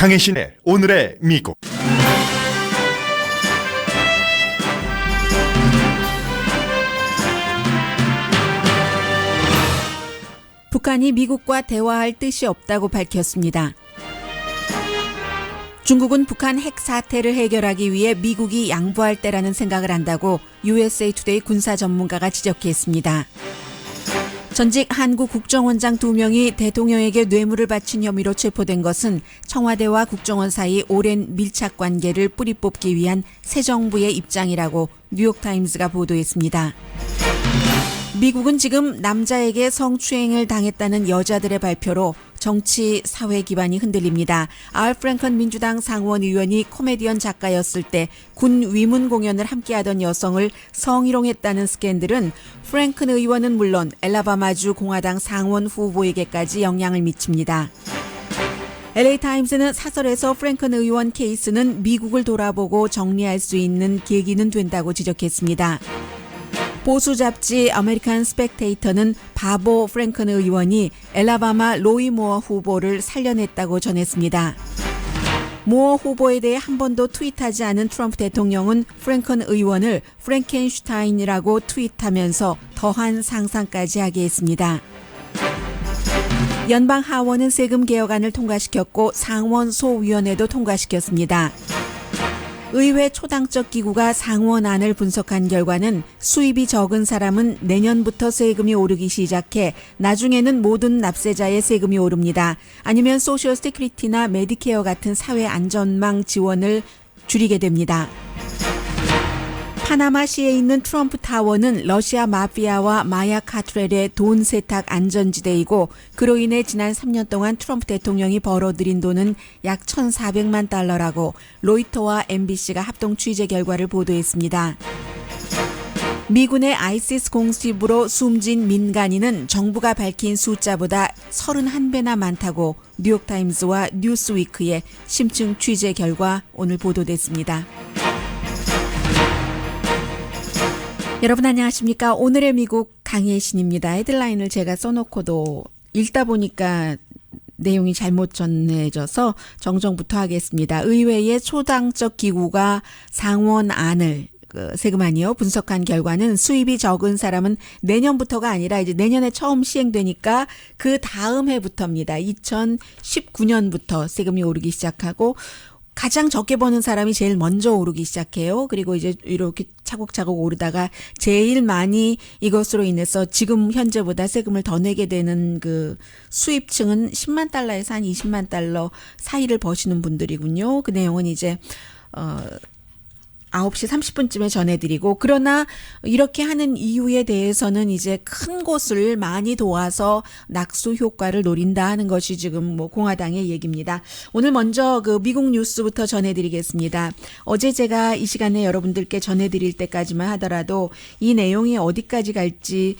강혜신의 오늘의 미국. 북한이 미국과 대화할 뜻이 없다고 밝혔습니다. 중국은 북한 핵 사태를 해결하기 위해 미국이 양보할 때라는 생각을 한다고 USA 투데이 군사 전문가가 지적했습니다. 전직 한국 국정원장 2명이 대통령에게 뇌물을 바친 혐의로 체포된 것은 청와대와 국정원 사이 오랜 밀착 관계를 뿌리 뽑기 위한 새 정부의 입장이라고 뉴욕타임스가 보도했습니다. 미국은 지금 남자에게 성추행을 당했다는 여자들의 발표로 정치, 사회 기반이 흔들립니다. 알 프랭컨 민주당 상원 의원이 코미디언 작가였을 때 군 위문 공연을 함께하던 여성을 성희롱했다는 스캔들은 프랭큰 의원은 물론 엘라바마주 공화당 상원 후보에게까지 영향을 미칩니다. LA타임스는 사설에서 프랭큰 의원 케이스는 미국을 돌아보고 정리할 수 있는 계기는 된다고 지적했습니다. 보수 잡지 아메리칸 스펙테이터는 바보 프랭큰 의원이 엘라바마 로이 모어 후보를 살려냈다고 전했습니다. 모어 후보에 대해 한 번도 트윗하지 않은 트럼프 대통령은 프랭큰 의원을 프랭켄슈타인이라고 트윗하면서 더한 상상까지 하게 했습니다. 연방 하원은 세금 개혁안을 통과시켰고 상원 소위원회도 통과시켰습니다. 의회 초당적 기구가 상원안을 분석한 결과는 수입이 적은 사람은 내년부터 세금이 오르기 시작해 나중에는 모든 납세자의 세금이 오릅니다. 아니면 소셜 시큐리티나 메디케어 같은 사회 안전망 지원을 줄이게 됩니다. 파나마시에 있는 트럼프 타워는 러시아 마피아와 마약 카트렐의 돈 세탁 안전지대이고 그로 인해 지난 3년 동안 트럼프 대통령이 벌어들인 돈은 약 1,400만 달러라고 로이터와 MBC가 합동 취재 결과를 보도했습니다. 미군의 아이시스 공습으로 숨진 민간인은 정부가 밝힌 숫자보다 31배나 많다고 뉴욕타임스와 뉴스위크의 심층 취재 결과 오늘 보도됐습니다. 여러분 안녕하십니까? 오늘의 미국 강혜신입니다. 헤드라인을 제가 써놓고도 읽다 보니까 내용이 잘못 전해져서 정정부터 하겠습니다. 의회의 초당적 기구가 상원안을 세금안이요 분석한 결과는 수입이 적은 사람은 내년부터가 아니라 이제 내년에 처음 시행되니까 그 다음 해부터입니다. 2019년부터 세금이 오르기 시작하고 가장 적게 버는 사람이 제일 먼저 오르기 시작해요. 그리고 이제 이렇게 차곡차곡 오르다가 제일 많이 이것으로 인해서 지금 현재보다 세금을 더 내게 되는 그 수입층은 10만 달러에서 한 20만 달러 사이를 버시는 분들이군요. 그 내용은 이제 9시 30분쯤에 전해드리고 그러나 이렇게 하는 이유에 대해서는 이제 큰 곳을 많이 도와서 낙수 효과를 노린다 하는 것이 지금 뭐 공화당의 얘기입니다. 오늘 먼저 그 미국 뉴스부터 전해드리겠습니다. 어제 제가 이 시간에 여러분들께 전해드릴 때까지만 하더라도 이 내용이 어디까지 갈지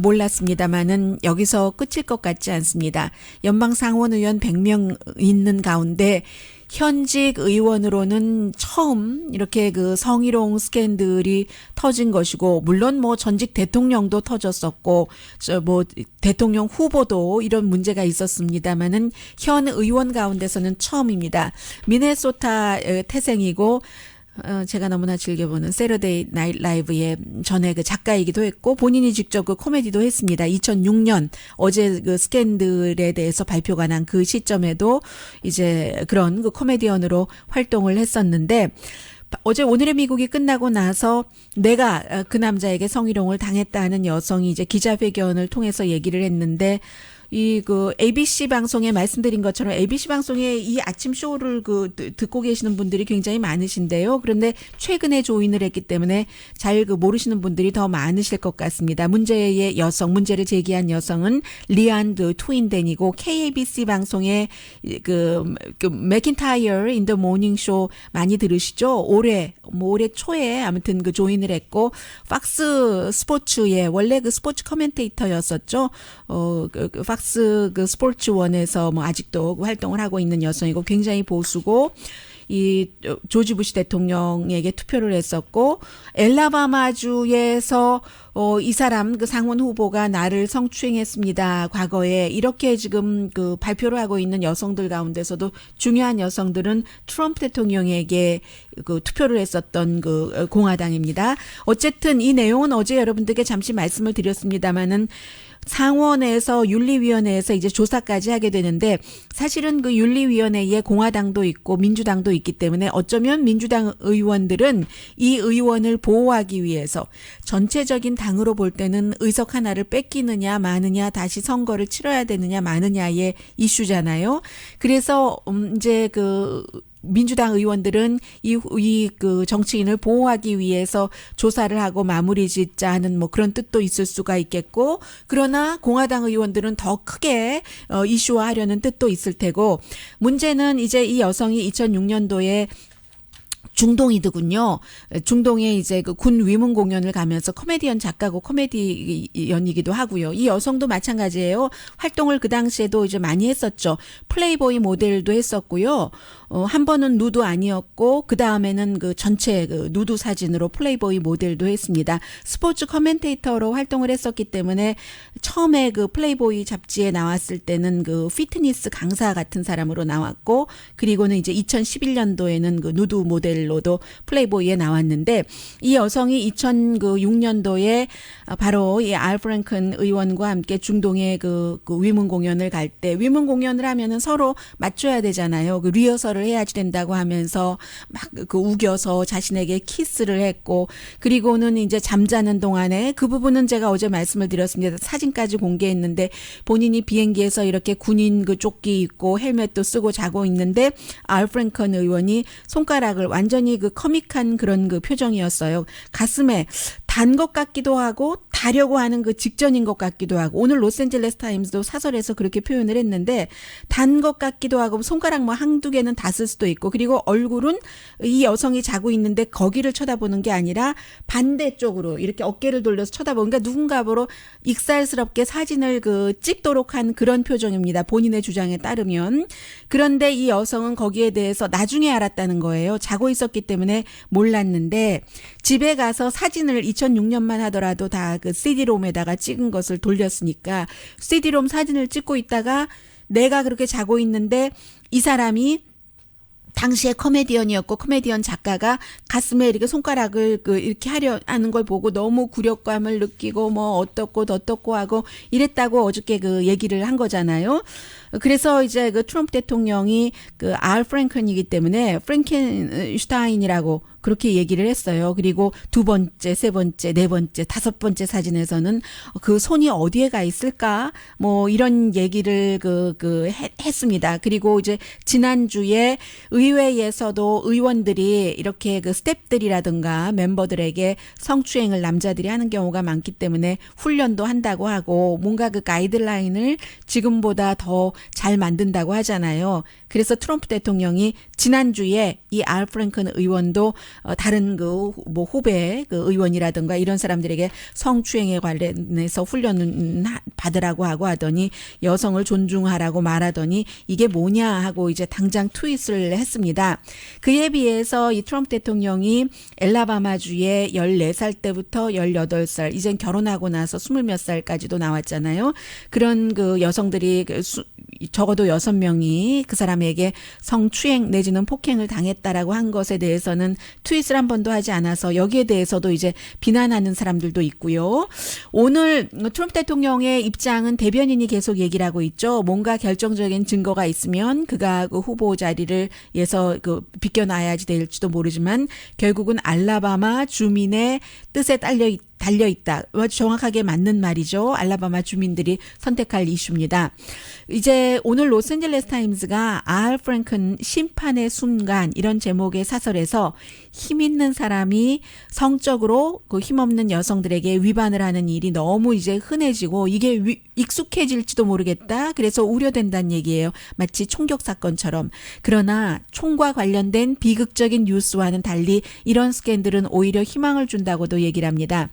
몰랐습니다만은 여기서 끝일 것 같지 않습니다. 연방 상원 의원 100명 있는 가운데 현직 의원으로는 처음 이렇게 그 성희롱 스캔들이 터진 것이고 물론 뭐 전직 대통령도 터졌었고 뭐 대통령 후보도 이런 문제가 있었습니다만은 현 의원 가운데서는 처음입니다. 미네소타 태생이고 제가 너무나 즐겨보는 세러데이 나이트 라이브의 전에 그 작가이기도 했고 본인이 직접 그 코미디도 했습니다. 2006년 어제 그 스캔들에 대해서 발표가 난 그 시점에도 이제 그런 그 코미디언으로 활동을 했었는데 어제 오늘의 미국이 끝나고 나서 내가 그 남자에게 성희롱을 당했다는 여성이 이제 기자회견을 통해서 얘기를 했는데 이 그 ABC 방송에 말씀드린 것처럼 ABC 방송에 이 아침 쇼를 듣고 계시는 분들이 굉장히 많으신데요. 그런데 최근에 조인을 했기 때문에 잘 모르시는 분들이 더 많으실 것 같습니다. 문제를 제기한 여성은 리안드 트윈덴이고 KABC 방송의 그 맥킨타이어 인 더 모닝 쇼 많이 들으시죠? 올해 초에 아무튼 그 조인을 했고 팍스 스포츠에 원래 그 스포츠 커멘테이터였었죠. 팍스 그 스포츠원에서 뭐 아직도 활동을 하고 있는 여성이고 굉장히 보수고 이 조지 부시 대통령에게 투표를 했었고 엘라바마주에서 이 사람 그 상원 후보가 나를 성추행했습니다. 과거에 이렇게 지금 그 발표를 하고 있는 여성들 가운데서도 중요한 여성들은 트럼프 대통령에게 그 투표를 했었던 그 공화당입니다. 어쨌든 이 내용은 어제 여러분들께 잠시 말씀을 드렸습니다마는 상원에서 윤리위원회에서 이제 조사까지 하게 되는데 사실은 그 윤리위원회에 공화당도 있고 민주당도 있기 때문에 어쩌면 민주당 의원들은 이 의원을 보호하기 위해서 전체적인 당으로 볼 때는 의석 하나를 뺏기느냐 마느냐 다시 선거를 치러야 되느냐 마느냐의 이슈잖아요. 그래서 이제 그 민주당 의원들은 이 그 정치인을 보호하기 위해서 조사를 하고 마무리 짓자 하는 뭐 그런 뜻도 있을 수가 있겠고, 그러나 공화당 의원들은 더 크게 이슈화하려는 뜻도 있을 테고, 문제는 이제 이 여성이 2006년도에 중동이더군요. 중동에 이제 그 군 위문 공연을 가면서 코미디언 작가고 코미디언이기도 하고요. 이 여성도 마찬가지예요. 활동을 그 당시에도 이제 많이 했었죠. 플레이보이 모델도 했었고요. 한 번은 누드 아니었고 그 다음에는 그 전체 그 누드 사진으로 플레이보이 모델도 했습니다. 스포츠 커멘테이터로 활동을 했었기 때문에 처음에 그 플레이보이 잡지에 나왔을 때는 그 피트니스 강사 같은 사람으로 나왔고, 그리고는 이제 2011년도에는 그 누드 모델로도 플레이보이에 나왔는데, 이 여성이 2006년도에 바로 이 알 프랭큰 의원과 함께 중동의 그 위문 공연을 갈 때, 위문 공연을 하면은 서로 맞춰야 되잖아요. 그 리허설을 해야지 된다고 하면서 막 그 우겨서 자신에게 키스를 했고, 그리고는 이제 잠자는 동안에 그 부분은 제가 어제 말씀을 드렸습니다. 사진까지 공개했는데 본인이 비행기에서 이렇게 군인 그 조끼 입고 헬멧도 쓰고 자고 있는데 알 프랭큰 의원이 손가락을 완전히 그 커믹한 그런 그 표정이었어요. 가슴에 단 것 같기도 하고 다려고 하는 그 직전인 것 같기도 하고, 오늘 로스앤젤레스 타임스도 사설에서 그렇게 표현을 했는데 단 것 같기도 하고 손가락 뭐 한두 개는 닿을 수도 있고, 그리고 얼굴은 이 여성이 자고 있는데 거기를 쳐다보는 게 아니라 반대쪽으로 이렇게 어깨를 돌려서 쳐다보니까 누군가 보러 익살스럽게 사진을 그 찍도록 한 그런 표정입니다. 본인의 주장에 따르면. 그런데 이 여성은 거기에 대해서 나중에 알았다는 거예요. 자고 있었기 때문에 몰랐는데 집에 가서 사진을 2006년만 하더라도 다 그 CD롬에다가 찍은 것을 돌렸으니까 CD롬 사진을 찍고 있다가 내가 그렇게 자고 있는데 이 사람이 당시에 코미디언이었고 코미디언 작가가 가슴에 이렇게 손가락을 이렇게 하려 하는 걸 보고 너무 굴욕감을 느끼고 뭐 어떻고 저떻고 하고 이랬다고 어저께 그 얘기를 한 거잖아요. 그래서 이제 그 트럼프 대통령이 그 알 프랭큰이기 때문에 프랭켄슈타인이라고 그렇게 얘기를 했어요. 그리고 두 번째, 세 번째, 네 번째, 다섯 번째 사진에서는 그 손이 어디에 가 있을까? 뭐 이런 얘기를 했습니다. 그리고 이제 지난주에 의회에서도 의원들이 이렇게 그 스태프들이라든가 멤버들에게 성추행을 남자들이 하는 경우가 많기 때문에 훈련도 한다고 하고 뭔가 그 가이드라인을 지금보다 더 잘 만든다고 하잖아요. 그래서 트럼프 대통령이 지난주에 이 알 프랭큰 의원도 다른 그 뭐 후배 그 의원이라든가 이런 사람들에게 성추행에 관련해서 훈련을 받으라고 하고 하더니 여성을 존중하라고 말하더니 이게 뭐냐 하고 이제 당장 트윗을 했습니다. 그에 비해서 이 트럼프 대통령이 엘라바마주에 14살 때부터 18살, 이젠 결혼하고 나서 20몇 살까지도 나왔잖아요. 그런 그 여성들이 적어도 6명이 그 사람에게 성추행 내지는 폭행을 당했다라고 한 것에 대해서는 트윗을 한 번도 하지 않아서 여기에 대해서도 이제 비난하는 사람들도 있고요. 오늘 트럼프 대통령의 입장은 대변인이 계속 얘기를 하고 있죠. 뭔가 결정적인 증거가 있으면 그가 그 후보 자리를 예서 비껴놔야지 될지도 모르지만 결국은 알라바마 주민의 뜻에 달려있다. 정확하게 맞는 말이죠. 알라바마 주민들이 선택할 이슈입니다. 이제 오늘 로스앤젤레스 타임스가 알 프랭큰 심판의 순간 이런 제목의 사설에서 힘 있는 사람이 성적으로 그 힘없는 여성들에게 위반을 하는 일이 너무 이제 흔해지고 이게 익숙해질지도 모르겠다. 그래서 우려된다는 얘기예요. 마치 총격 사건처럼. 그러나 총과 관련된 비극적인 뉴스와는 달리 이런 스캔들은 오히려 희망을 준다고도 얘기를 합니다.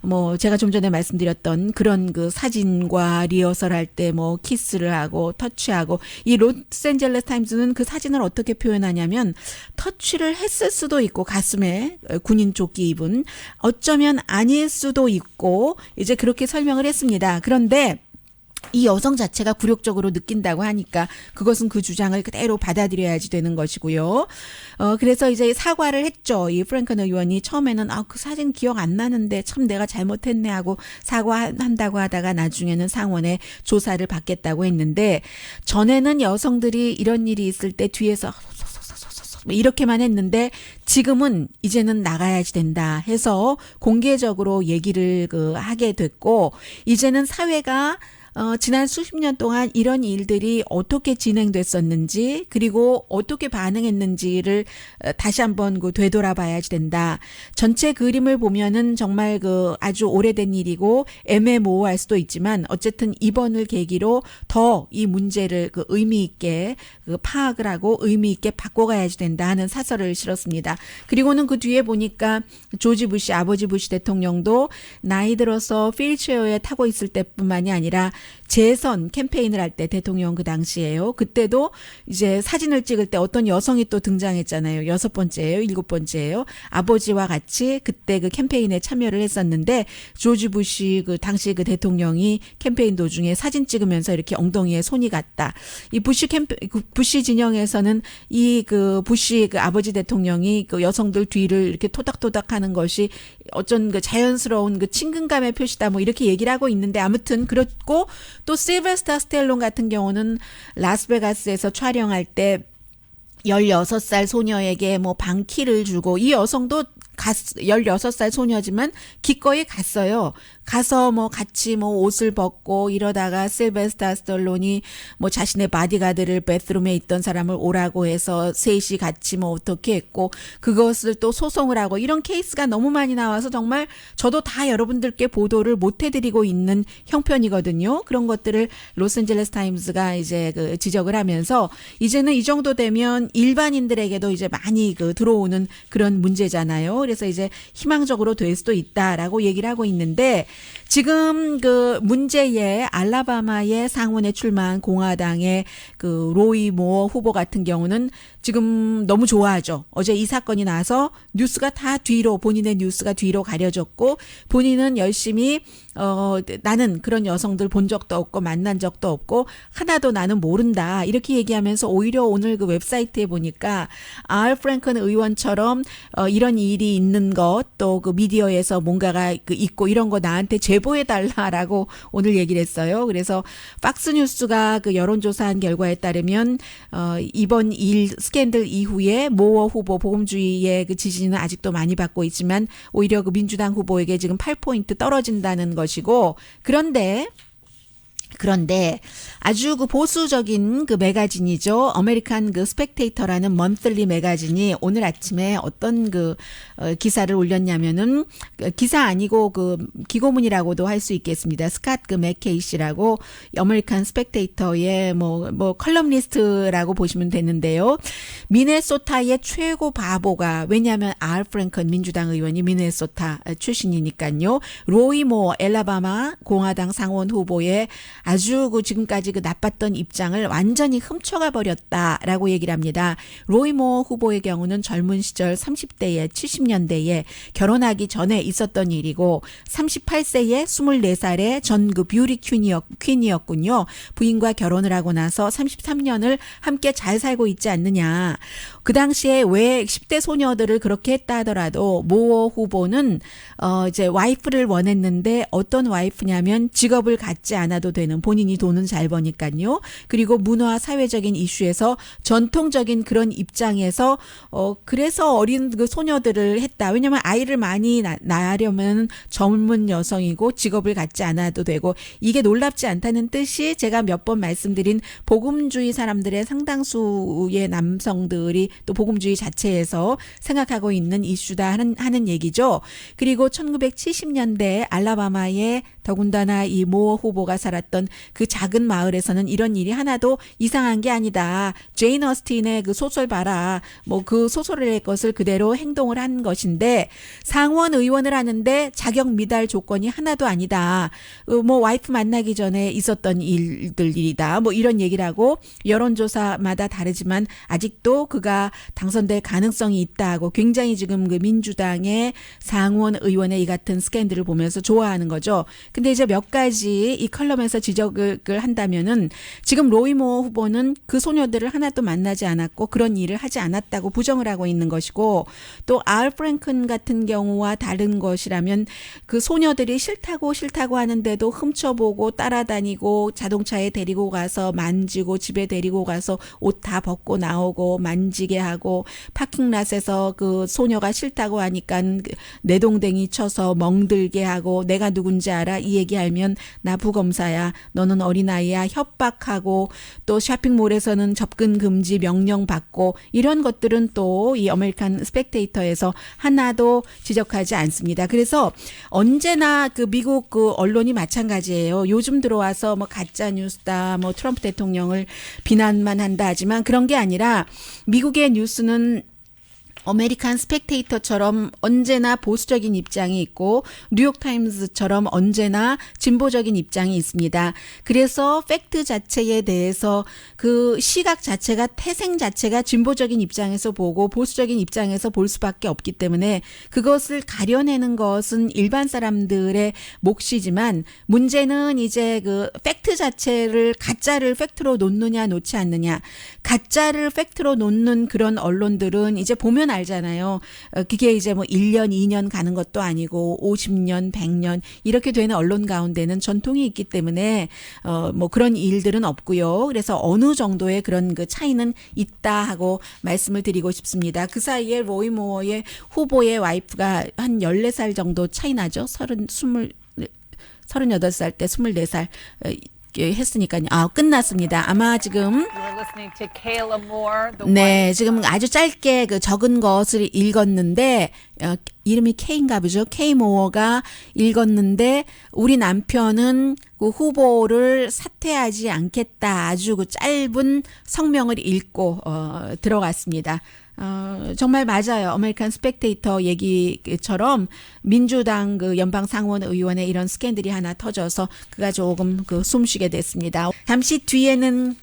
뭐 제가 좀 전에 말씀드렸던 그런 그 사진과 리허설할 때 뭐 키스를 하고 터치하고 이 로스앤젤레스 타임즈는 그 사진을 어떻게 표현하냐면 터치를 했을 수도 있고 가슴에 군인 조끼 입은 어쩌면 아닐 수도 있고 이제 그렇게 설명을 했습니다. 그런데 이 여성 자체가 굴욕적으로 느낀다고 하니까 그것은 그 주장을 그대로 받아들여야지 되는 것이고요. 그래서 이제 사과를 했죠. 이 프랭큰 의원이 처음에는 그 사진 기억 안 나는데 참 내가 잘못했네 하고 사과한다고 하다가 나중에는 상원에 조사를 받겠다고 했는데 전에는 여성들이 이런 일이 있을 때 뒤에서 이렇게만 했는데 지금은 이제는 나가야지 된다 해서 공개적으로 얘기를 하게 됐고 이제는 사회가 지난 수십 년 동안 이런 일들이 어떻게 진행됐었는지 그리고 어떻게 반응했는지를 다시 한번 되돌아봐야지 된다. 전체 그림을 보면은 정말 아주 오래된 일이고 애매모호할 수도 있지만 어쨌든 이번을 계기로 더 이 문제를 의미 있게 파악을 하고 의미 있게 바꿔가야지 된다 하는 사설을 실었습니다. 그리고는 그 뒤에 보니까 조지 부시 아버지 부시 대통령도 나이 들어서 휠체어에 타고 있을 때뿐만이 아니라 재선 캠페인을 할 때 대통령 그 당시에요. 그때도 이제 사진을 찍을 때 어떤 여성이 또 등장했잖아요. 6번째예요. 7번째예요. 아버지와 같이 그때 그 캠페인에 참여를 했었는데 조지 부시 당시 그 대통령이 캠페인 도중에 사진 찍으면서 이렇게 엉덩이에 손이 갔다. 이 부시 진영에서는 이 부시 아버지 대통령이 여성들 뒤를 이렇게 토닥토닥 하는 것이 어쩐 자연스러운 친근감의 표시다 뭐 이렇게 얘기를 하고 있는데 아무튼 그렇고 또 실베스타 스텔론 같은 경우는 라스베가스에서 촬영할 때 16살 소녀에게 뭐 방키를 주고 이 여성도 16살 소녀지만 기꺼이 갔어요. 가서 뭐 같이 뭐 옷을 벗고 이러다가 실베스타 스텔론이 뭐 자신의 바디가드를 베스룸에 있던 사람을 오라고 해서 셋이 같이 뭐 어떻게 했고 그것을 또 소송을 하고 이런 케이스가 너무 많이 나와서 정말 저도 다 여러분들께 보도를 못 해드리고 있는 형편이거든요. 그런 것들을 로스앤젤레스 타임스가 이제 지적을 하면서 이제는 이 정도 되면 일반인들에게도 이제 많이 들어오는 그런 문제잖아요. 그래서 이제 희망적으로 될 수도 있다라고 얘기를 하고 있는데 지금 문제의 알라바마의 상원에 출마한 공화당의 로이 모어 후보 같은 경우는 지금 너무 좋아하죠. 어제 이 사건이 나서 뉴스가 다 뒤로 본인의 뉴스가 뒤로 가려졌고 본인은 열심히 나는 그런 여성들 본 적도 없고 만난 적도 없고 하나도 나는 모른다 이렇게 얘기하면서 오히려 오늘 웹사이트에 보니까 프랭큰 의원처럼 이런 일이 있는 것 또 미디어에서 뭔가가 있고 이런 거 나한테 제보해달라라고 오늘 얘기를 했어요. 그래서 팍스뉴스가 여론조사한 결과에 따르면 이번 스캔들 이후에 모어 후보 보금주의의 지지는 아직도 많이 받고 있지만 오히려 민주당 후보에게 지금 8포인트 떨어진다는 것이고 그런데 아주 보수적인 매거진이죠. 아메리칸 스펙테이터라는 먼슬리 매거진이 오늘 아침에 어떤 기사를 올렸냐면은 기사 아니고 기고문이라고도 할 수 있겠습니다. 스캇 맥케이 씨라고 아메리칸 스펙테이터의 뭐 컬럼니스트라고 보시면 되는데요. 미네소타의 최고 바보가 왜냐하면 프랭큰 민주당 의원이 미네소타 출신이니까요. 로이 모어 엘라바마 공화당 상원 후보의 아주 지금까지 나빴던 입장을 완전히 훔쳐가 버렸다라고 얘기를 합니다. 로이 모어 후보의 경우는 젊은 시절 30대에 70년대에 결혼하기 전에 있었던 일이고 38세에 24살에 전 뷰티 퀸이었군요. 부인과 결혼을 하고 나서 33년을 함께 잘 살고 있지 않느냐. 그 당시에 왜 10대 소녀들을 그렇게 했다 하더라도 모어 후보는 이제 와이프를 원했는데 어떤 와이프냐면 직업을 갖지 않아도 되는 본인이 돈은 잘 버니까요. 그리고 문화 사회적인 이슈에서 전통적인 그런 입장에서 그래서 어린 소녀들을 했다. 왜냐하면 아이를 많이 낳으려면 젊은 여성이고 직업을 갖지 않아도 되고 이게 놀랍지 않다는 뜻이 제가 몇 번 말씀드린 복음주의 사람들의 상당수의 남성들이 또 복음주의 자체에서 생각하고 있는 이슈다 하는 얘기죠. 그리고 1970년대 알라바마에 더군다나 이 모어 후보가 살았던 보면 그 작은 마을에서는 이런 일이 하나도 이상한 게 아니다. 제인 어스틴의 그 소설 봐라. 뭐 그 소설의 것을 그대로 행동을 한 것인데 상원 의원을 하는데 자격 미달 조건이 하나도 아니다. 뭐 와이프 만나기 전에 있었던 일들이다. 뭐 이런 얘기를 하고 여론조사마다 다르지만 아직도 그가 당선될 가능성이 있다고 굉장히 지금 그 민주당의 상원 의원의 이 같은 스캔들을 보면서 좋아하는 거죠. 근데 이제 몇 가지 이 컬럼에서 지적을 한다면은 지금 로이모 후보는 그 소녀들을 하나도 만나지 않았고 그런 일을 하지 않았다고 부정을 하고 있는 것이고 또 알 프랭큰 같은 경우와 다른 것이라면 그 소녀들이 싫다고 하는데도 훔쳐보고 따라다니고 자동차에 데리고 가서 만지고 집에 데리고 가서 옷 다 벗고 나오고 만지게 하고 파킹랏에서 그 소녀가 싫다고 하니까 내동댕이 쳐서 멍들게 하고 내가 누군지 알아? 이 얘기하면 나 부검사야. 너는 어린아이야. 협박하고 또 쇼핑몰에서는 접근 금지 명령 받고 이런 것들은 또 이 아메리칸 스펙테이터에서 하나도 지적하지 않습니다. 그래서 언제나 그 미국 그 언론이 마찬가지예요. 요즘 들어와서 뭐 가짜 뉴스다, 뭐 트럼프 대통령을 비난만 한다 하지만 그런 게 아니라 미국의 뉴스는 아메리칸 스펙테이터처럼 언제나 보수적인 입장이 있고 뉴욕타임스처럼 언제나 진보적인 입장이 있습니다. 그래서 팩트 자체에 대해서 그 시각 자체가 태생 자체가 진보적인 입장에서 보고 보수적인 입장에서 볼 수밖에 없기 때문에 그것을 가려내는 것은 일반 사람들의 몫이지만 문제는 이제 그 팩트 자체를 가짜를 팩트로 놓느냐 놓지 않느냐. 가짜를 팩트로 놓는 그런 언론들은 이제 보면 알잖아요. 그게 이제 뭐 1년, 2년 가는 것도 아니고 50년, 100년 이렇게 되는 언론 가운데는 전통이 있기 때문에 뭐 그런 일들은 없고요. 그래서 어느 정도의 그런 그 차이는 있다 하고 말씀을 드리고 싶습니다. 그 사이에 로이 모어의 후보의 와이프가 한 14살 정도 차이 나죠. 38살 때 24살 했으니까요. 끝났습니다. 아마 지금 네, 지금 아주 짧게 그 적은 것을 읽었는데 이름이 K인가 보죠. K 모어가 읽었는데 우리 남편은 그 후보를 사퇴하지 않겠다. 아주 그 짧은 성명을 읽고 들어갔습니다. 정말 맞아요. 아메리칸 스펙테이터 얘기처럼 민주당 그 연방 상원 의원의 이런 스캔들이 하나 터져서 그가 조금 그 숨쉬게 됐습니다. 잠시 뒤에는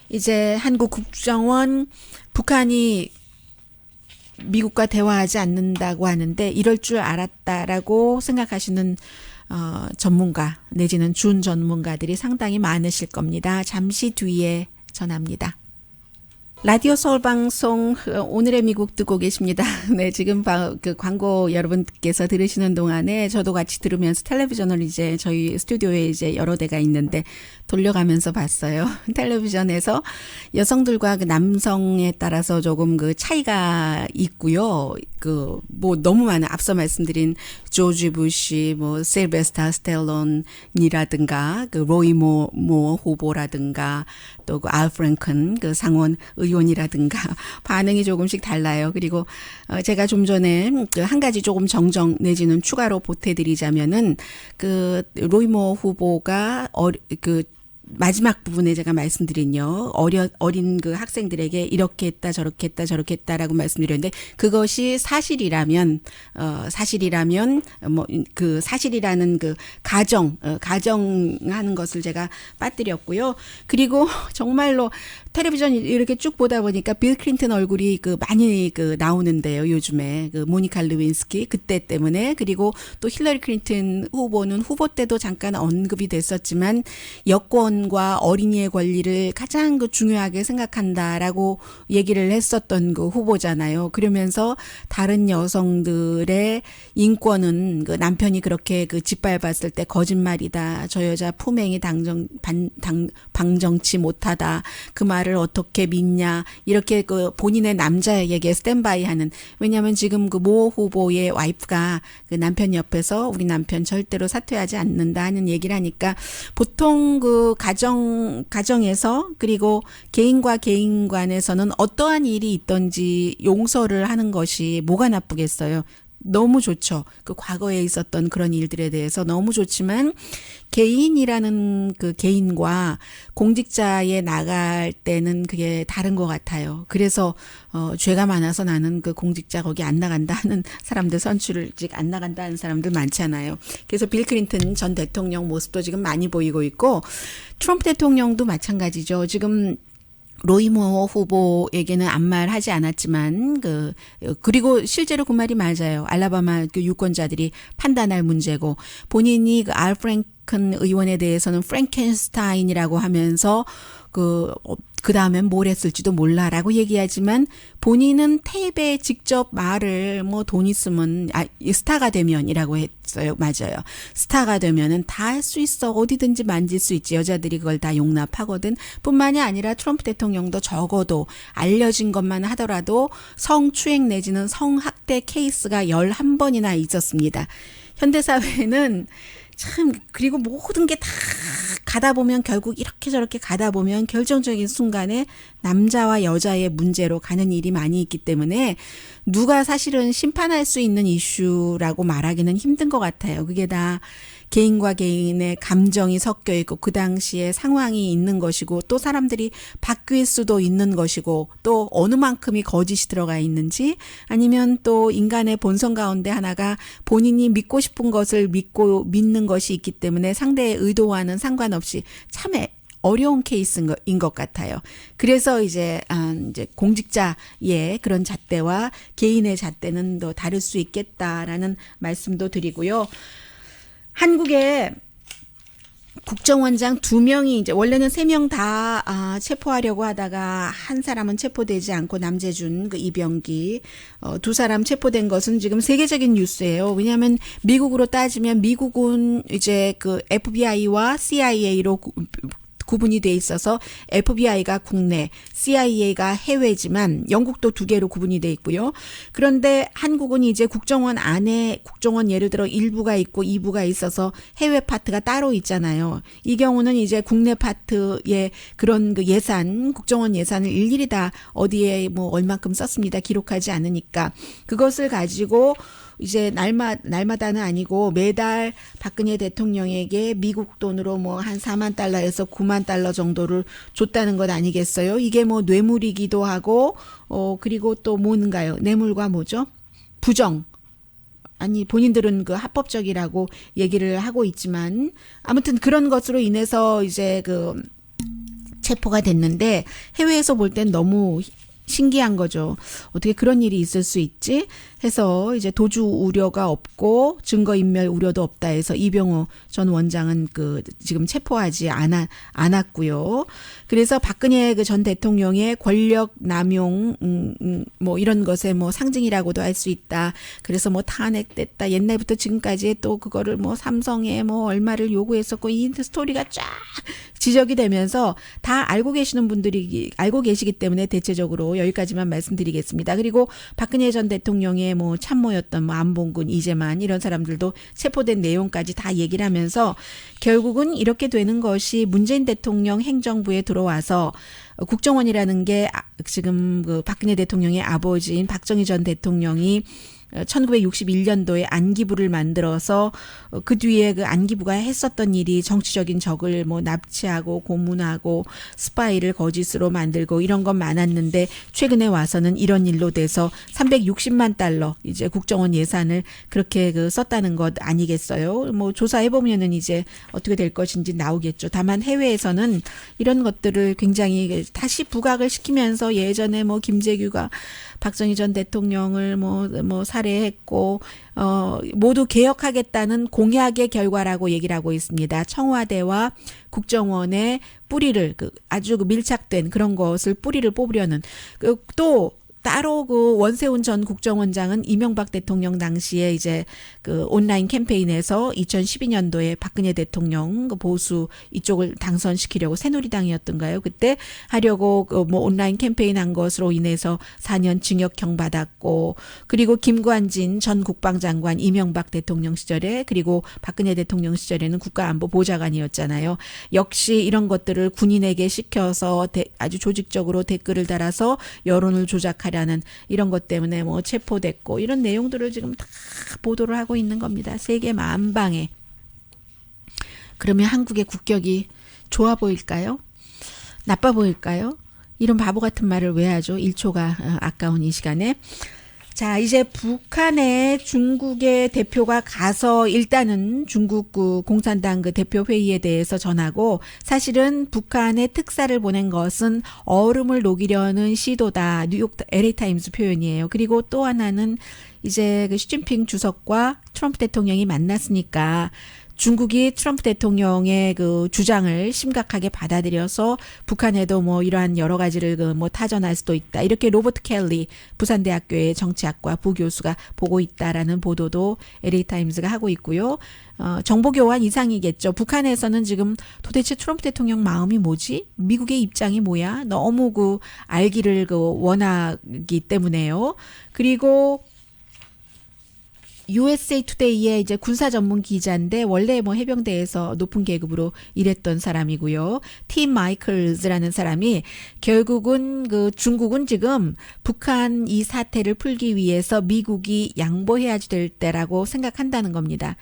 이제 한국 국정원 북한이 미국과 대화하지 않는다고 하는데 이럴 줄 알았다라고 생각하시는 전문가 내지는 준 전문가들이 상당히 많으실 겁니다. 잠시 뒤에 전합니다. 라디오 서울 방송 오늘의 미국 듣고 계십니다. 네, 지금 그 광고 여러분께서 들으시는 동안에 저도 같이 들으면서 텔레비전을 이제 저희 스튜디오에 이제 여러 대가 있는데 돌려가면서 봤어요. 텔레비전에서 여성들과 그 남성에 따라서 조금 그 차이가 있고요. 그 뭐 너무 많은 앞서 말씀드린 조지 부시, 뭐 실베스타 스텔론이라든가 그 로이 모 후보라든가 또 그 알 프랭큰 그 상원 의원이라든가 반응이 조금씩 달라요. 그리고 제가 좀 전에 그 한 가지 조금 정정 내지는 추가로 보태드리자면은 그 로이 모 후보가 그 마지막 부분에 제가 말씀드린요. 어린 그 학생들에게 이렇게 했다 저렇게 했다라고 말씀드렸는데 그것이 사실이라면 뭐 그 사실이라는 그 가정하는 것을 제가 빠뜨렸고요. 그리고 정말로 텔레비전 이렇게 쭉 보다 보니까 빌 클린턴 얼굴이 그 많이 그 나오는데요. 요즘에 그 모니카 루윈스키 그때 때문에 그리고 또 힐러리 클린턴 후보는 후보 때도 잠깐 언급이 됐었지만 여권과 어린이의 권리를 가장 그 중요하게 생각한다라고 얘기를 했었던 그 후보잖아요. 그러면서 다른 여성들의 인권은 그 남편이 그렇게 그 짓밟았을 때 거짓말이다. 저 여자 품행이 방정치 못하다. 그 말을 어떻게 믿냐. 이렇게 그 본인의 남자에게 스탠바이 하는. 왜냐하면 지금 그 모 후보의 와이프가 그 남편 옆에서 우리 남편 절대로 사퇴하지 않는다 하는 얘기를 하니까 보통 그 가정에서 그리고 개인과 개인 간에서는 어떠한 일이 있든지 용서를 하는 것이 뭐가 나쁘겠어요. 너무 좋죠. 그 과거에 있었던 그런 일들에 대해서 너무 좋지만 개인이라는 그 개인과 공직자에 나갈 때는 그게 다른 것 같아요. 그래서 죄가 많아서 나는 그 공직자 거기 안 나간다 하는 사람들, 선출직 안 나간다 하는 사람들 많잖아요. 그래서 빌 클린턴 전 대통령 모습도 지금 많이 보이고 있고 트럼프 대통령도 마찬가지죠. 지금 로이모 후보에게는 아무 말 하지 않았지만 그리고 실제로 그 말이 맞아요. 알라바마 그 유권자들이 판단할 문제고 본인이 그 알 프랭큰 의원에 대해서는 프랭켄스타인이라고 하면서 그 다음엔 뭘 했을지도 몰라라고 얘기하지만 본인은 테이프에 직접 말을 뭐 돈 있으면 스타가 되면이라고 했어요. 맞아요. 스타가 되면은 다 할 수 있어. 어디든지 만질 수 있지. 여자들이 그걸 다 용납하거든. 뿐만이 아니라 트럼프 대통령도 적어도 알려진 것만 하더라도 성추행 내지는 성학대 케이스가 11번이나 있었습니다. 현대사회는 참 그리고 모든 게 다 가다 보면 결국 이렇게 저렇게 가다 보면 결정적인 순간에 남자와 여자의 문제로 가는 일이 많이 있기 때문에 누가 사실은 심판할 수 있는 이슈라고 말하기는 힘든 것 같아요. 그게 다 개인과 개인의 감정이 섞여 있고 그 당시에 상황이 있는 것이고 또 사람들이 바뀔 수도 있는 것이고 또 어느 만큼이 거짓이 들어가 있는지 아니면 또 인간의 본성 가운데 하나가 본인이 믿고 싶은 것을 믿는 것이 있기 때문에 상대의 의도와는 상관없이 참 어려운 케이스인 것 같아요. 그래서 이제 공직자의 그런 잣대와 개인의 잣대는 더 다를 수 있겠다라는 말씀도 드리고요. 한국에 국정원장 2명이 이제 원래는 3명 다 체포하려고 하다가 한 사람은 체포되지 않고 남재준 그 이병기 2사람 체포된 것은 지금 세계적인 뉴스예요. 왜냐하면 미국으로 따지면 미국은 이제 그 FBI와 CIA로 구분이 돼 있어서 FBI가 국내, CIA가 해외지만 영국도 2개로 구분이 돼 있고요. 그런데 한국은 이제 국정원 안에 국정원 예를 들어 1부가 있고 2부가 있어서 해외 파트가 따로 있잖아요. 이 경우는 이제 국내 파트의 그런 그 예산, 국정원 예산을 일일이 다 어디에 뭐 얼만큼 썼습니다. 기록하지 않으니까 그것을 가지고 이제 날마다는 아니고 매달 박근혜 대통령에게 미국 돈으로 뭐 한 4만 달러에서 9만 달러 정도를 줬다는 것 아니겠어요? 이게 뭐 뇌물이기도 하고 그리고 또 뭔가요? 뇌물과 뭐죠? 부정. 아니 본인들은 그 합법적이라고 얘기를 하고 있지만 아무튼 그런 것으로 인해서 이제 그 체포가 됐는데 해외에서 볼 땐 너무 신기한 거죠. 어떻게 그런 일이 있을 수 있지? 해서 이제 도주 우려가 없고 증거인멸 우려도 없다 해서 이병호 전 원장은 지금 체포하지 않았고요. 그래서 박근혜 그 전 대통령의 권력 남용 뭐 이런 것의 뭐 상징이라고도 할 수 있다. 그래서 뭐 탄핵됐다. 옛날부터 지금까지 또 그거를 뭐 삼성에 뭐 얼마를 요구했었고 이 스토리가 쫙 지적이 되면서 다 알고 계시는 분들이 알고 계시기 때문에 대체적으로 여기까지만 말씀드리겠습니다. 그리고 박근혜 전 대통령의 뭐 참모였던 뭐 안봉근, 이재만 이런 사람들도 체포된 내용까지 다 얘기를 하면서 결국은 이렇게 되는 것이 문재인 대통령 행정부에 들어와서 국정원이라는 게 지금 그 박근혜 대통령의 아버지인 박정희 전 대통령이 1961년도에 안기부를 만들어서 그 뒤에 그 안기부가 했었던 일이 정치적인 적을 뭐 납치하고 고문하고 스파이를 거짓으로 만들고 이런 건 많았는데 최근에 와서는 이런 일로 돼서 360만 달러 이제 국정원 예산을 그렇게 썼다는 것 아니겠어요? 뭐 조사해 보면은 이제 어떻게 될 것인지 나오겠죠. 다만 해외에서는 이런 것들을 굉장히 다시 부각을 시키면서 예전에 뭐 김재규가 박정희 전 대통령을 뭐 살해했고 모두 개혁하겠다는 공약의 결과라고 얘기를 하고 있습니다. 청와대와 국정원의 뿌리를 아주 밀착된 그런 것을 뿌리를 뽑으려는 또 따로 그 원세훈 전 국정원장은 이명박 대통령 당시에 이제 그 온라인 캠페인에서 2012년도에 박근혜 대통령 그 보수 이쪽을 당선시키려고 새누리당이었던가요? 그때 하려고 뭐 온라인 캠페인 한 것으로 인해서 4년 징역형 받았고 그리고 김관진 전 국방장관 이명박 대통령 시절에 그리고 박근혜 대통령 시절에는 국가안보 보좌관이었잖아요. 역시 이런 것들을 군인에게 시켜서 아주 조직적으로 댓글을 달아서 여론을 조작하려 하려는 이런 것 때문에 뭐 체포됐고 이런 내용들을 지금 다 보도를 하고 있는 겁니다. 세계 만방에. 그러면 한국의 국격이 좋아 보일까요? 나빠 보일까요? 이런 바보 같은 말을 왜 하죠? 1초가 아까운 이 시간에. 자, 이제 북한에 중국의 대표가 가서 일단은 중국 공산당 그 대표 회의에 대해서 전하고 사실은 북한에 특사를 보낸 것은 얼음을 녹이려는 시도다. 뉴욕 LA 타임스 표현이에요. 그리고 또 하나는 이제 그 시진핑 주석과 트럼프 대통령이 만났으니까 중국이 트럼프 대통령의 그 주장을 심각하게 받아들여서 북한에도 뭐 이러한 여러 가지를 그 뭐 타전할 수도 있다. 이렇게 로버트 켈리 부산대학교의 정치학과 부교수가 보고 있다라는 보도도 LA 타임스가 하고 있고요. 정보 교환 이상이겠죠. 북한에서는 지금 도대체 트럼프 대통령 마음이 뭐지? 미국의 입장이 뭐야? 너무 그 알기를 그 원하기 때문에요. 그리고 USA 투데이의 이제 군사 전문 기자인데 원래 뭐 해병대에서 높은 계급으로 일했던 사람이고요. 팀 마이클즈라는 사람이 결국은 그 중국은 지금 북한 이 사태를 풀기 위해서 미국이 양보해야 될 때라고 생각한다는 겁니다.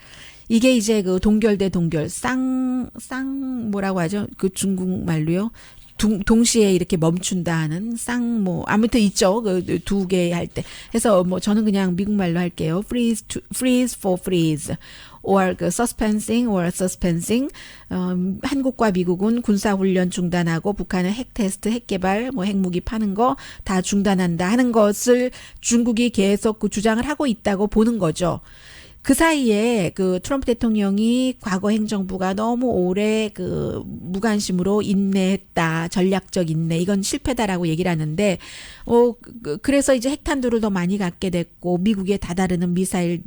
이게 이제 그 동결 대 동결, 뭐라고 하죠? 그 중국말로요. 동시에 이렇게 멈춘다 하는 뭐 아무튼 있죠. 그 두 개 할 때. 해서 뭐 저는 그냥 미국말로 할게요. freeze for freeze. or 그 suspensing or suspensing. 한국과 미국은 군사 훈련 중단하고 북한은 핵 테스트, 핵 개발, 뭐 핵무기 파는 거 다 중단한다 하는 것을 중국이 계속 그 주장을 하고 있다고 보는 거죠. 그 사이에 그 트럼프 대통령이 과거 행정부가 너무 오래 그 무관심으로 인내했다. 전략적 인내. 이건 실패다라고 얘기를 하는데 그래서 이제 핵탄두를 더 많이 갖게 됐고 미국에 다다르는 미사일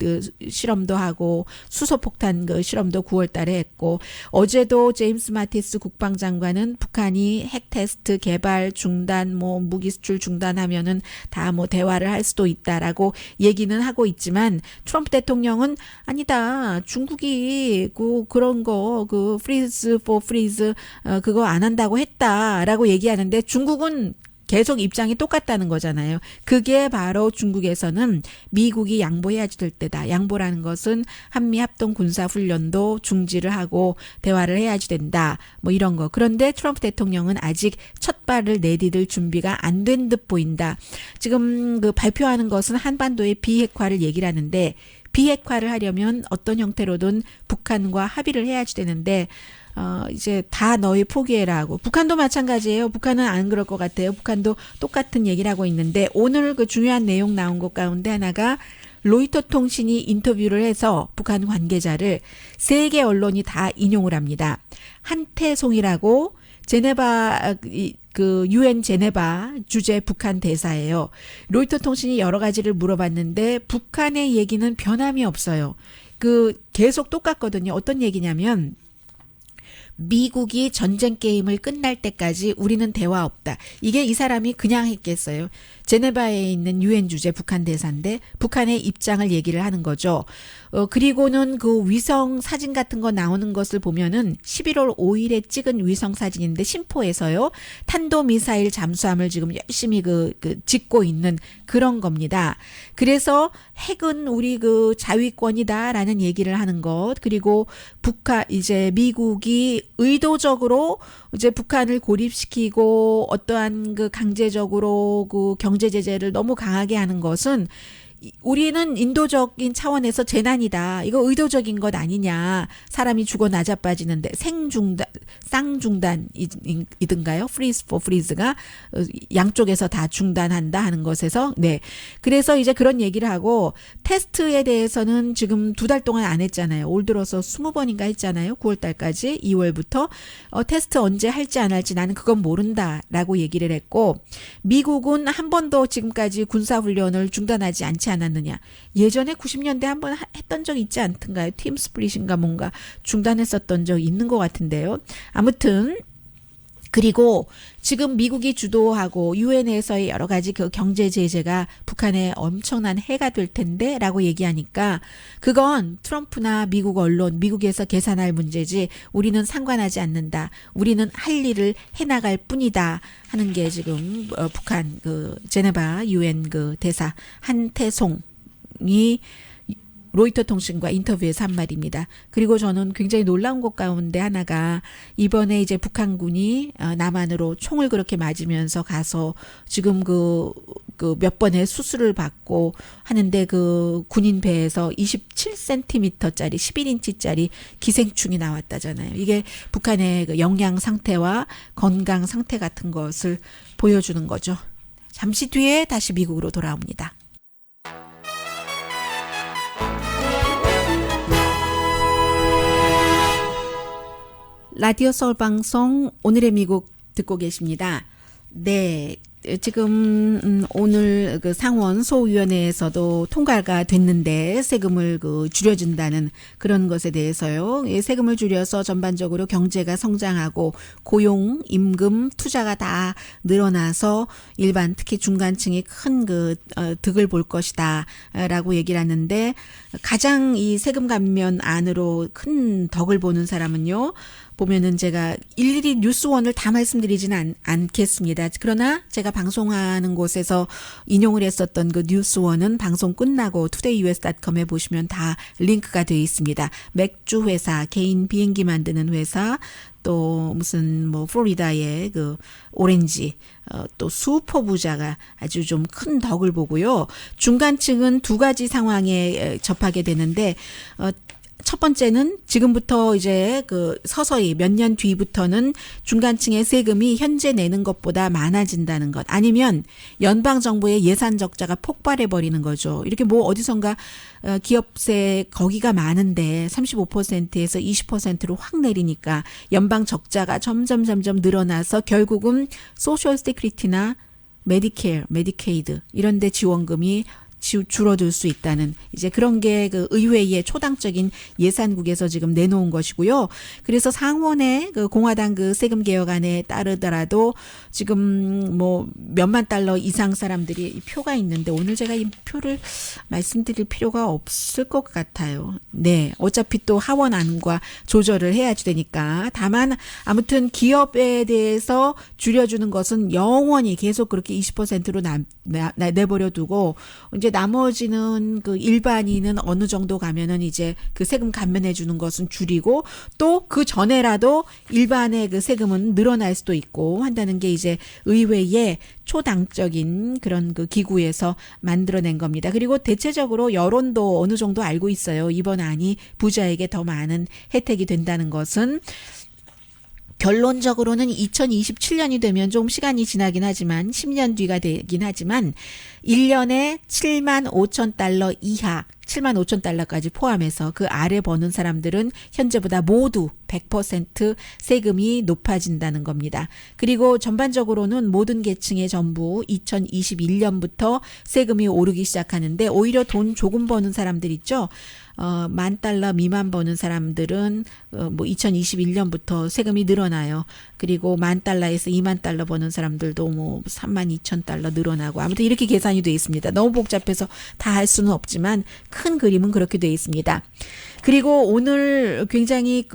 실험도 하고 수소폭탄 그 실험도 9월 달에 했고 어제도 제임스 마티스 국방장관은 북한이 핵 테스트 개발 중단 뭐 무기 수출 중단하면은 다 뭐 대화를 할 수도 있다라고 얘기는 하고 있지만 트럼프 대통령은 아니다. 중국이 그런 거 freeze for freeze 그거 안 한다고 했다라고 얘기하는데 중국은 계속 입장이 똑같다는 거잖아요. 그게 바로 중국에서는 미국이 양보해야 될 때다. 양보라는 것은 한미 합동 군사 훈련도 중지를 하고 대화를 해야지 된다. 뭐 이런 거. 그런데 트럼프 대통령은 아직 첫 발을 내디딜 준비가 안 된 듯 보인다. 지금 그 발표하는 것은 한반도의 비핵화를 얘기를 하는데 비핵화를 하려면 어떤 형태로든 북한과 합의를 해야지 되는데 이제 다 너희 포기해라고. 북한도 마찬가지예요. 북한은 안 그럴 것 같아요. 북한도 똑같은 얘기를 하고 있는데 오늘 그 중요한 내용 나온 것 가운데 하나가 로이터 통신이 인터뷰를 해서 북한 관계자를 세계 언론이 다 인용을 합니다. 한태송이라고 제네바 그 UN 제네바 주재 북한 대사예요. 로이터 통신이 여러 가지를 물어봤는데 북한의 얘기는 변함이 없어요. 그 계속 똑같거든요. 어떤 얘기냐면 미국이 전쟁 게임을 끝날 때까지 우리는 대화 없다. 이게 이 사람이 그냥 했겠어요. 제네바에 있는 유엔 주재 북한 대사인데 북한의 입장을 얘기를 하는 거죠. 그리고는 그 위성 사진 같은 거 나오는 것을 보면은 11월 5일에 찍은 위성 사진인데 심포에서요. 탄도미사일 잠수함을 지금 열심히 짓고 있는 그런 겁니다. 그래서 핵은 우리 그 자위권이다라는 얘기를 하는 것. 그리고 이제 미국이 의도적으로 이제 북한을 고립시키고 어떠한 그 강제적으로 그 경제 제재를 너무 강하게 하는 것은 우리는 인도적인 차원에서 재난이다. 이거 의도적인 것 아니냐. 사람이 죽어 나자빠지는데 쌍중단이든가요? freeze for freeze가 양쪽에서 다 중단한다 하는 것에서 네. 그래서 이제 그런 얘기를 하고 테스트에 대해서는 지금 2달 동안 안 했잖아요. 올 들어서 20번인가 했잖아요. 9월 달까지 2월부터 테스트 언제 할지 안 할지 나는 그건 모른다라고 얘기를 했고 미국은 한 번도 지금까지 군사훈련을 중단하지 않지 않았느냐. 예전에 90년대 한 번 했던 적 있지 않던가요? 팀 스플릿인가 뭔가 중단했었던 적 있는 것 같은데요. 아무튼 그리고 지금 미국이 주도하고 유엔에서의 여러 가지 그 경제 제재가 북한에 엄청난 해가 될 텐데라고 얘기하니까 그건 트럼프나 미국 언론, 미국에서 계산할 문제지 우리는 상관하지 않는다. 우리는 할 일을 해나갈 뿐이다 하는 게 지금 북한 그 제네바 유엔 그 대사 한태송이 로이터 통신과 인터뷰에서 한 말입니다. 그리고 저는 굉장히 놀라운 것 가운데 하나가 이번에 이제 북한군이 남한으로 총을 그렇게 맞으면서 가서 지금 그 몇 번의 수술을 받고 하는데 그 군인 배에서 27cm짜리 11인치짜리 기생충이 나왔다잖아요. 이게 북한의 그 영양 상태와 건강 상태 같은 것을 보여주는 거죠. 잠시 뒤에 다시 미국으로 돌아옵니다. 라디오 서울 방송 오늘의 미국 듣고 계십니다. 네. 지금 오늘 그 상원 소위원회에서도 통과가 됐는데 세금을 그 줄여준다는 그런 것에 대해서요. 세금을 줄여서 전반적으로 경제가 성장하고 고용, 임금, 투자가 다 늘어나서 일반 특히 중간층이 큰 그 득을 볼 것이다라고 얘기를 하는데 가장 이 세금 감면 안으로 큰 덕을 보는 사람은요. 보면은 제가 일일이 뉴스원을 다 말씀드리지는 않겠습니다. 그러나 제가 방송하는 곳에서 인용을 했었던 그 뉴스원은 방송 끝나고 todayus.com에 보시면 다 링크가 되어 있습니다. 맥주 회사, 개인 비행기 만드는 회사, 또 무슨 뭐 플로리다의 그 오렌지, 또 슈퍼 부자가 아주 좀 큰 덕을 보고요. 중간층은 두 가지 상황에 접하게 되는데 첫 번째는 지금부터 이제 그 서서히 몇 년 뒤부터는 중간층의 세금이 현재 내는 것보다 많아진다는 것. 아니면 연방 정부의 예산 적자가 폭발해 버리는 거죠. 이렇게 뭐 어디선가 기업세 거기가 많은데 35%에서 20%로 확 내리니까 연방 적자가 점점 늘어나서 결국은 소셜 세큐리티나 메디케어, 메디케이드 이런 데 지원금이 줄어들 수 있다는 이제 그런 게 그 의회의 초당적인 예산국에서 지금 내놓은 것이고요. 그래서 상원의 그 공화당 그 세금 개혁안에 따르더라도 지금 뭐 몇만 달러 이상 사람들이 이 표가 있는데 오늘 제가 이 표를 말씀드릴 필요가 없을 것 같아요. 네, 어차피 또 하원안과 조절을 해야지 되니까. 다만 아무튼 기업에 대해서 줄여주는 것은 영원히 계속 그렇게 20%로 내버려 두고 이제 나머지는 그 일반인은 어느 정도 가면은 이제 그 세금 감면해 주는 것은 줄이고 또 그 전에라도 일반의 그 세금은 늘어날 수도 있고 한다는 게 이제 의회의 초당적인 그런 그 기구에서 만들어낸 겁니다. 그리고 대체적으로 여론도 어느 정도 알고 있어요. 이번 안이 부자에게 더 많은 혜택이 된다는 것은 결론적으로는 2027년이 되면 좀 시간이 지나긴 하지만 10년 뒤가 되긴 하지만 1년에 7만 5천 달러 이하 7만 5천 달러까지 포함해서 그 아래 버는 사람들은 현재보다 모두 100% 세금이 높아진다는 겁니다. 그리고 전반적으로는 모든 계층의 전부 2021년부터 세금이 오르기 시작하는데 오히려 돈 조금 버는 사람들 있죠. 만 달러 미만 버는 사람들은 뭐 2021년부터 세금이 늘어나요. 그리고 만 달러에서 2만 달러 버는 사람들도 뭐 3만 2천 달러 늘어나고 아무튼 이렇게 계산이 되어 있습니다. 너무 복잡해서 다 할 수는 없지만 큰 그림은 그렇게 되어 있습니다. 그리고 오늘 굉장히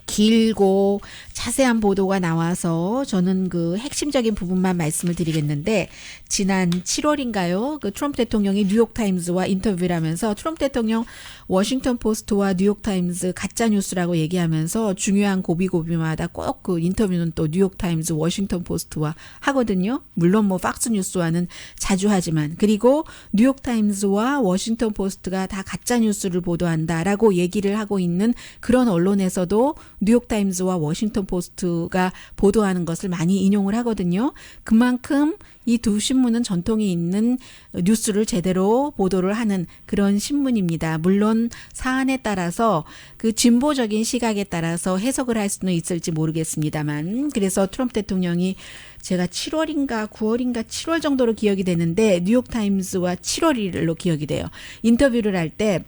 길고 자세한 보도가 나와서 저는 그 핵심적인 부분만 말씀을 드리겠는데 지난 7월인가요? 그 트럼프 대통령이 뉴욕타임즈와 인터뷰를 하면서 트럼프 대통령 워싱턴 포스트와 뉴욕타임즈 가짜 뉴스라고 얘기하면서 중요한 고비고비마다 꼭 그 인터뷰는 또 뉴욕타임즈, 워싱턴 포스트와 하거든요. 물론 뭐 팍스 뉴스와는 자주 하지만 그리고 뉴욕타임즈와 워싱턴 포스트가 다 가짜 뉴스를 보도한다라고 얘기를 하고 있는 그런 언론에서도 뉴욕타임즈와 워싱턴 포스트가 보도하는 것을 많이 인용을 하거든요. 그만큼 이 두 신문은 전통이 있는 뉴스를 제대로 보도를 하는 그런 신문입니다. 물론 사안에 따라서 그 진보적인 시각에 따라서 해석을 할 수는 있을지 모르겠습니다만 그래서 트럼프 대통령이 제가 7월인가 9월인가 7월 정도로 기억이 되는데 뉴욕타임즈와 7월일로 기억이 돼요. 인터뷰를 할 때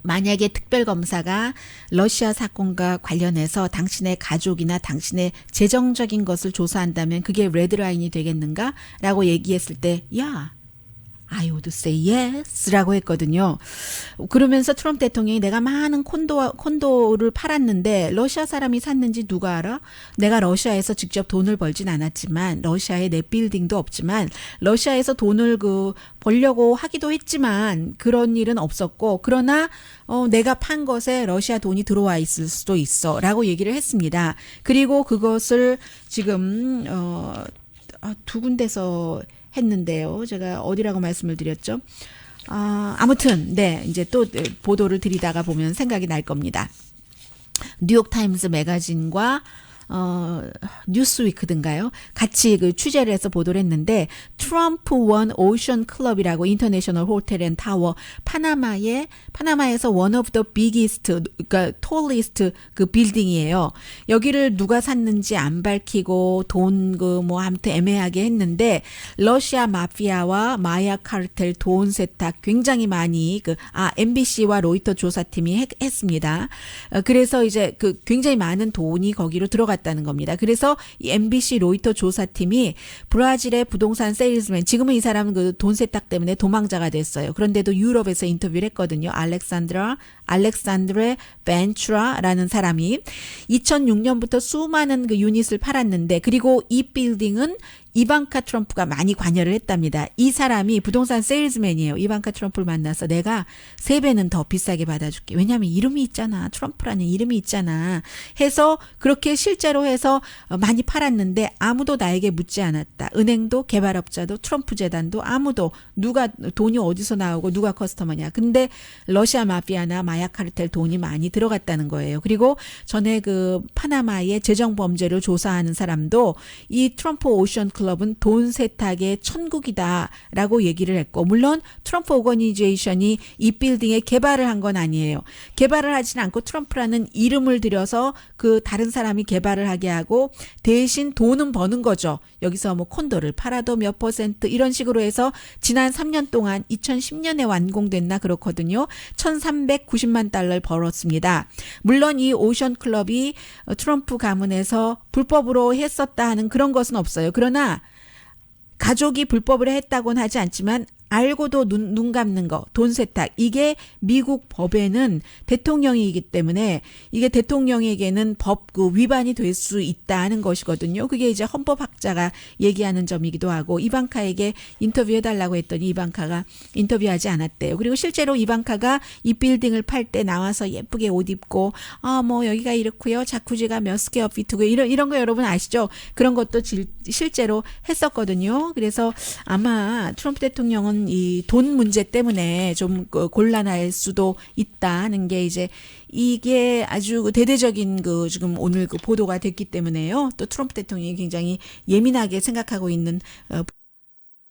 만약에 특별검사가 러시아 사건과 관련해서 당신의 가족이나 당신의 재정적인 것을 조사한다면 그게 레드라인이 되겠는가? 라고 얘기했을 때, 야, I would say yes 라고 했거든요. 그러면서 트럼프 대통령이 내가 많은 콘도를 팔았는데 러시아 사람이 샀는지 누가 알아? 내가 러시아에서 직접 돈을 벌진 않았지만 러시아에 내 빌딩도 없지만 러시아에서 돈을 벌려고 하기도 했지만 그런 일은 없었고 그러나 내가 판 것에 러시아 돈이 들어와 있을 수도 있어 라고 얘기를 했습니다. 그리고 그것을 지금 두 군데서 했는데요. 제가 어디라고 말씀을 드렸죠? 아무튼 네, 이제 또 보도를 드리다가 보면 생각이 날 겁니다. 뉴욕타임스 매거진과 뉴스위크든가요? 같이 그 취재를 해서 보도를 했는데 트럼프 원 오션 클럽이라고 인터내셔널 호텔 앤 타워 파나마에서 one of the biggest 그러니까 tallest 그 빌딩이에요. 여기를 누가 샀는지 안 밝히고 돈 뭐 아무튼 애매하게 했는데 러시아 마피아와 마야 카르텔 돈 세탁 굉장히 많이 MBC와 로이터 조사팀이 했습니다. 그래서 이제 굉장히 많은 돈이 거기로 들어갔다는 겁니다. 그래서 이 MBC 로이터 조사팀이 브라질의 부동산 세일즈맨 지금은 이 사람은 돈 세탁 때문에 도망자가 됐어요. 그런데도 유럽에서 인터뷰를 했거든요. 알렉산드레 벤츄라라는 사람이 2006년부터 수많은 유닛을 팔았는데 그리고 이 빌딩은 이방카 트럼프가 많이 관여를 했답니다. 이 사람이 부동산 세일즈맨이에요. 이방카 트럼프를 만나서 내가 3배는 더 비싸게 받아줄게. 왜냐하면 이름이 있잖아. 트럼프라는 이름이 있잖아. 해서 그렇게 실제로 해서 많이 팔았는데 아무도 나에게 묻지 않았다. 은행도 개발업자도 트럼프 재단도 아무도 누가 돈이 어디서 나오고 누가 커스터머냐. 근데 러시아 마피아나 마약 카르텔 돈이 많이 들어갔다는 거예요. 그리고 전에 파나마의 재정 범죄를 조사하는 사람도 이 트럼프 오션 클럽은 돈 세탁의 천국이다라고 얘기를 했고 물론 트럼프 오거니제이션이 이 빌딩에 개발을 한 건 아니에요. 개발을 하지는 않고 트럼프라는 이름을 들여서 다른 사람이 개발을 하게 하고 대신 돈은 버는 거죠. 여기서 뭐 콘도를 팔아도 몇 % 이런 식으로 해서 지난 3년 동안 2010년에 완공됐나 그렇거든요. 1390만 달러를 벌었습니다. 물론 이 오션 클럽이 트럼프 가문에서 불법으로 했었다 하는 그런 것은 없어요. 그러나 가족이 불법으로 했다고는 하지 않지만 알고도 눈 감는 거, 돈 세탁 이게 미국 법에는 대통령이기 때문에 이게 대통령에게는 법 위반이 될 수 있다는 것이거든요. 그게 이제 헌법학자가 얘기하는 점이기도 하고 이방카에게 인터뷰해달라고 했더니 이방카가 인터뷰하지 않았대요. 그리고 실제로 이방카가 이 빌딩을 팔 때 나와서 예쁘게 옷 입고 뭐 여기가 이렇고요. 자쿠지가 몇 스퀘어 피트고 이런 거 여러분 아시죠? 그런 것도 실제로 했었거든요. 그래서 아마 트럼프 대통령은 이 돈 문제 때문에 좀 곤란할 수도 있다는 게 이게 아주 대대적인 지금 오늘 보도가 됐기 때문에요. 또 트럼프 대통령이 굉장히 예민하게 생각하고 있는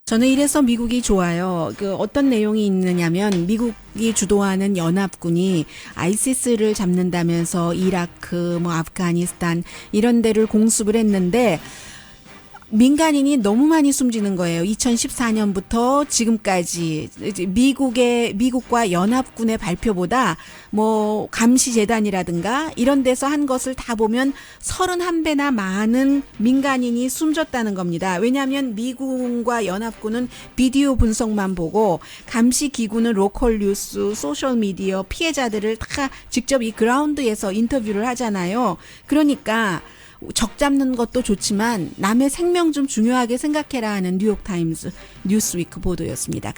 저는 이래서 미국이 좋아요. 어떤 내용이 있느냐면 미국이 주도하는 연합군이 아이시스를 잡는다면서 이라크, 아프가니스탄 이런 데를 공습을 했는데 민간인이 너무 많이 숨지는 거예요. 2014년부터 지금까지 미국과 연합군의 발표보다 뭐 감시재단이라든가 이런 데서 한 것을 다 보면 31배나 많은 민간인이 숨졌다는 겁니다. 왜냐하면 미국과 연합군은 비디오 분석만 보고 감시기구는 로컬 뉴스, 소셜미디어 피해자들을 다 직접 이 그라운드에서 인터뷰를 하잖아요. 그러니까 적 잡는 것도 좋지만 남의 생명 좀 중요하게 생각해라 하는 뉴욕타임스 뉴스위크 보도였습니다.